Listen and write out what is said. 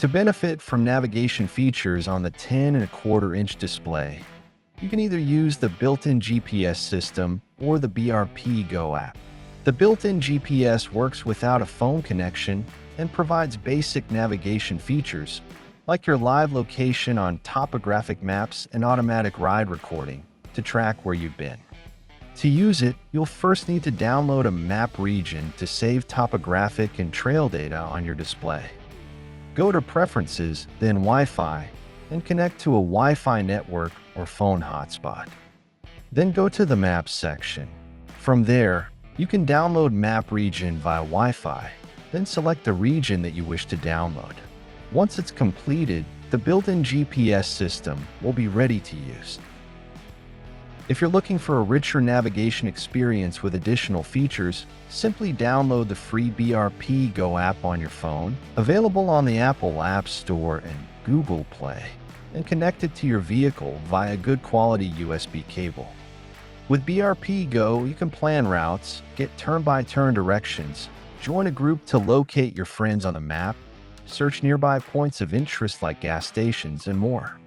To benefit from navigation features on the 10.25-inch display, you can either use the built-in GPS system or the BRP GO app. The built-in GPS works without a phone connection and provides basic navigation features like your live location on topographic maps and automatic ride recording to track where you've been. To use it, you'll first need to download a map region to save topographic and trail data on your display. Go to Preferences, then Wi-Fi, and connect to a Wi-Fi network or phone hotspot. Then go to the Maps section. From there, you can download map region via Wi-Fi, then select the region that you wish to download. Once it's completed, the built-in GPS system will be ready to use. If you're looking for a richer navigation experience with additional features, simply download the free BRP GO app on your phone, available on the Apple App Store and Google Play, and connect it to your vehicle via good quality USB cable. With BRP GO, you can plan routes, get turn-by-turn directions, join a group to locate your friends on the map, search nearby points of interest like gas stations, and more.